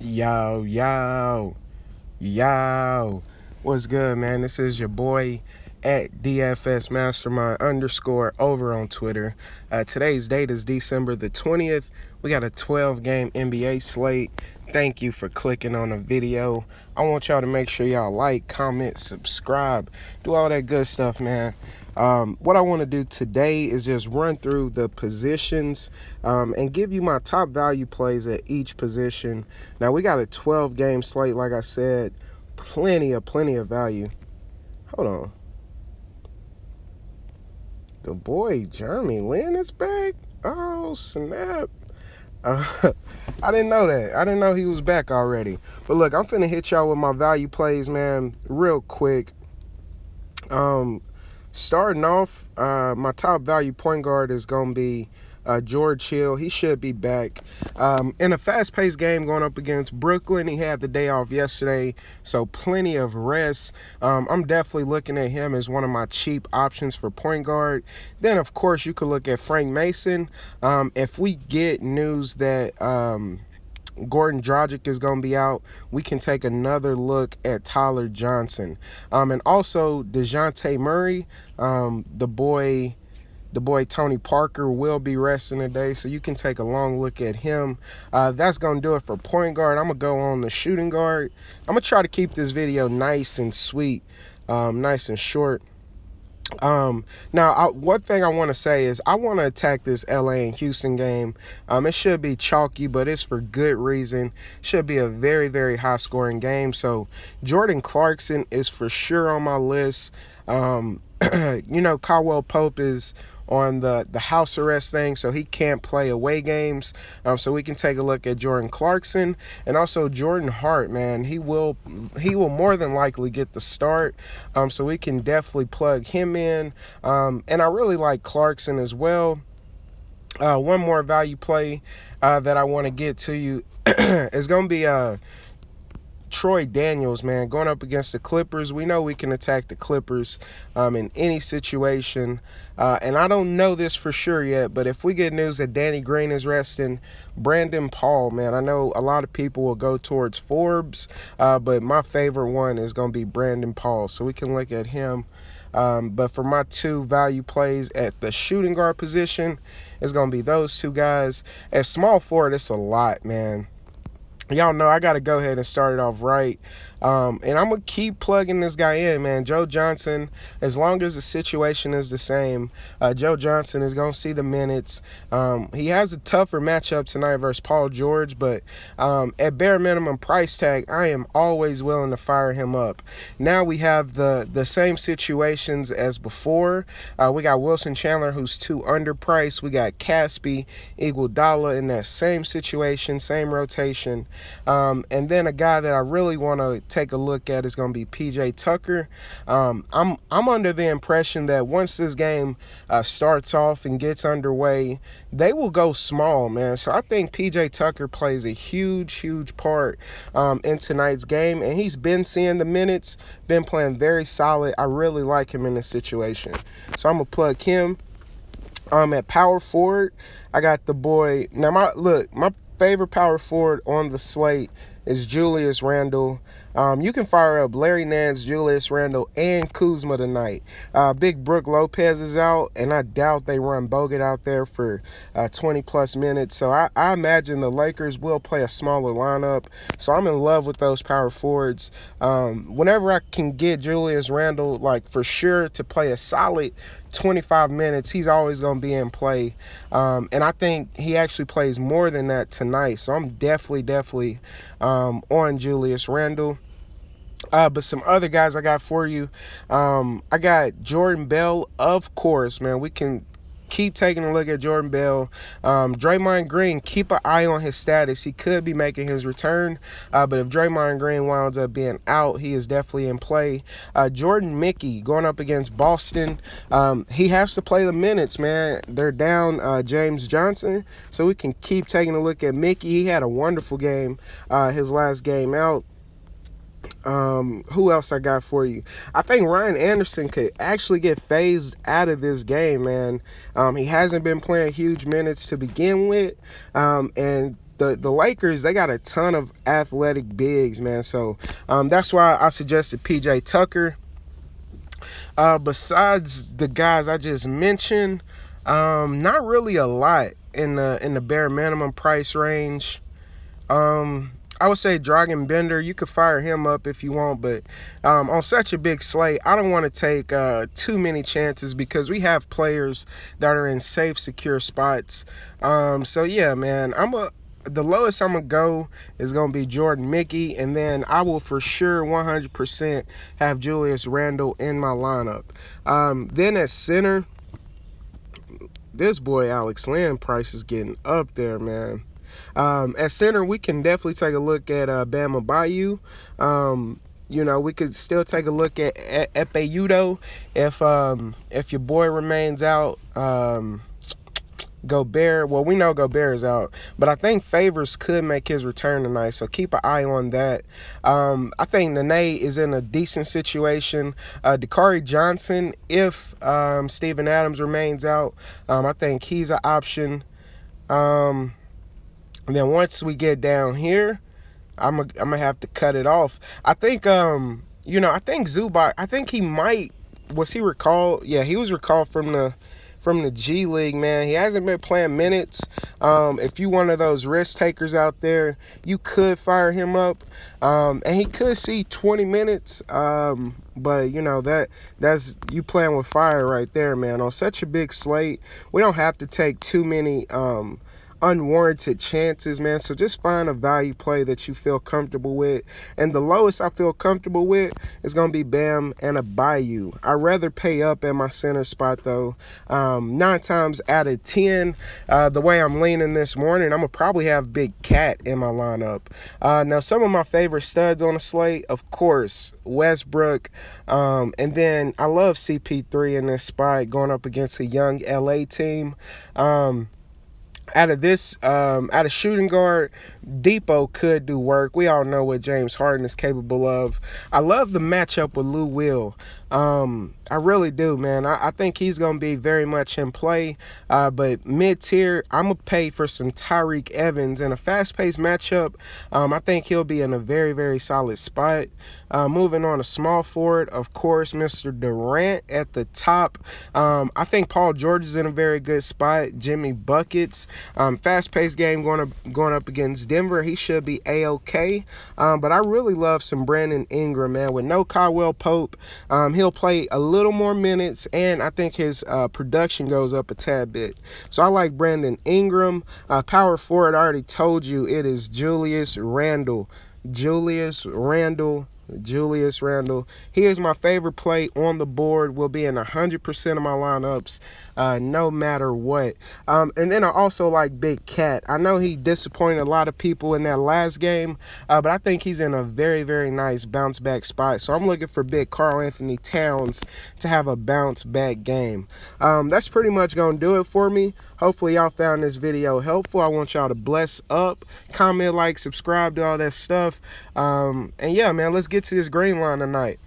Yo, yo, yo. What's good, man? This is your boy at DFS Mastermind underscore over on Twitter. Today's date is December the 20th. We got a 12-game NBA slate. Thank you for clicking on the video. I want y'all to make sure y'all like, comment, subscribe, do all that good stuff, man. What I want to do today is just run through the positions and give you my top value plays at each position. Now, we got a 12-game slate, like I said, plenty of value. Hold on. The boy Jeremy Lin is back? Oh, snap. I didn't know that. I didn't know he was back already. But look, I'm finna hit y'all with my value plays, man, real quick. Starting off, my top value point guard is going to be George Hill. He should be back. In a fast-paced game going up against Brooklyn, he had the day off yesterday, so plenty of rest. I'm definitely looking at him as one of my cheap options for point guard. Then, of course, you could look at Frank Mason. If we get news that Gordon Dragic is going to be out, we can take another look at Tyler Johnson. And also DeJounte Murray, the boy Tony Parker will be resting today, so you can take a long look at him. That's going to do it for point guard. I'm going to go on the shooting guard. I'm going to try to keep this video nice and sweet, nice and short. Now, one thing I want to say is I want to attack this LA and Houston game. It should be chalky, but it's for good reason. Should be a very, very high-scoring game. So Jordan Clarkson is for sure on my list. Caldwell Pope is on the house arrest thing, so he can't play away games. So we can take a look at Jordan Clarkson and also Jordan Hart, man. He will more than likely get the start. So we can definitely plug him in. And I really like Clarkson as well. One more value play that I want to get to you is going to be Troy Daniels, man, going up against the Clippers. We know we can attack the Clippers in any situation. And I don't know this for sure yet, but if we get news that Danny Green is resting, Brandon Paul, man, I know a lot of people will go towards Forbes, but my favorite one is going to be Brandon Paul, so we can look at him. But for my two value plays at the shooting guard position, it's going to be those two guys. At small forward, it's a lot, man. Y'all know I got to go ahead and start it off right. And I'm going to keep plugging this guy in, man. Joe Johnson, as long as the situation is the same, Joe Johnson is going to see the minutes. He has a tougher matchup tonight versus Paul George, but at bare minimum price tag, I am always willing to fire him up. Now we have the same situations as before. We got Wilson Chandler, who's too underpriced. We got Caspi, Iguodala in that same situation, same rotation. And then a guy that I really want to take a look at is going to be PJ Tucker. I'm under the impression that once this game starts off and gets underway, they will go small, man. So I think PJ Tucker plays a huge part in tonight's game, and he's been seeing the minutes, been playing very solid. I really like him in this situation. So I'm going to plug him. At power forward, I got the boy. Now, my favorite power forward on the slate is Julius Randle. You can fire up Larry Nance, Julius Randle, and Kuzma tonight. Big Brook Lopez is out, and I doubt they run Bogut out there for 20-plus minutes. So I imagine the Lakers will play a smaller lineup. So I'm in love with those power forwards. Whenever I can get Julius Randle, like for sure, to play a solid 25 minutes, he's always going to be in play. And I think he actually plays more than that tonight. So I'm definitely on Julius Randle. But some other guys I got for you. I got Jordan Bell, of course, man. We can keep taking a look at Jordan Bell. Draymond Green, keep an eye on his status. He could be making his return, but if Draymond Green winds up being out, he is definitely in play. Jordan Mickey going up against Boston. He has to play the minutes, man. They're down James Johnson, so we can keep taking a look at Mickey. He had a wonderful game his last game out. Who else I got for you? I think Ryan Anderson could actually get phased out of this game, man. He hasn't been playing huge minutes to begin with, and the Lakers, they got a ton of athletic bigs, man. So that's why I suggested PJ Tucker. Besides the guys I just mentioned, not really a lot in the bare minimum price range. I would say Dragon Bender, you could fire him up if you want, but on such a big slate, I don't want to take too many chances because we have players that are in safe, secure spots. So yeah, man, the lowest I'm gonna go is gonna be Jordan Mickey, and then I will for sure 100% have Julius Randle in my lineup. Then at center, this boy Alex Len price is getting up there, man. At center, we can definitely take a look at Bama Bayou. You know, we could still take a look at Epe Udo if your boy remains out. Gobert, well, we know Gobert is out, but I think Favors could make his return tonight, so keep an eye on that. I think Nene is in a decent situation. Dakari Johnson, if Steven Adams remains out, I think he's an option. And then once we get down here, I'm gonna have to cut it off. I think I think Zubac, I think he might, was he recalled? Yeah, he was recalled from the G League, man. He hasn't been playing minutes. If you one of those risk takers out there, you could fire him up. And he could see 20 minutes. But that's you playing with fire right there, man. On such a big slate, we don't have to take too many unwarranted chances, man. So just find a value play that you feel comfortable with. And the lowest I feel comfortable with is going to be Bam and a Bayou. I'd rather pay up at my center spot, though. 9 times out of 10, the way I'm leaning this morning, I'm going to probably have Big Cat in my lineup. Now, some of my favorite studs on the slate, of course, Westbrook. And then I love CP3 in this spot going up against a young LA team. Out of shooting guard, Depot could do work. We all know what James Harden is capable of. I love the matchup with Lou Will. I really do, man. I think he's going to be very much in play. But mid-tier, I'm going to pay for some Tyreek Evans. In a fast-paced matchup, I think he'll be in a very, very solid spot. Moving on to small forward, of course, Mr. Durant at the top. I think Paul George is in a very good spot. Jimmy Buckets. Fast-paced game going up against Denver. He should be A-OK. But I really love some Brandon Ingram, man. With no Caldwell Pope, he'll play a little more minutes, and I think his production goes up a tad bit. So I like Brandon Ingram. Power forward, I already told you, it is Julius Randle. Julius Randle. He is my favorite play on the board. Will be in 100% of my lineups, no matter what. And then I also like Big Cat. I know he disappointed a lot of people in that last game, but I think he's in a very, very nice bounce back spot. So I'm looking for Big Karl Anthony Towns to have a bounce back game. That's pretty much going to do it for me. Hopefully y'all found this video helpful. I want y'all to bless up, comment, like, subscribe, do all that stuff. And yeah, man, let's get to this green line tonight.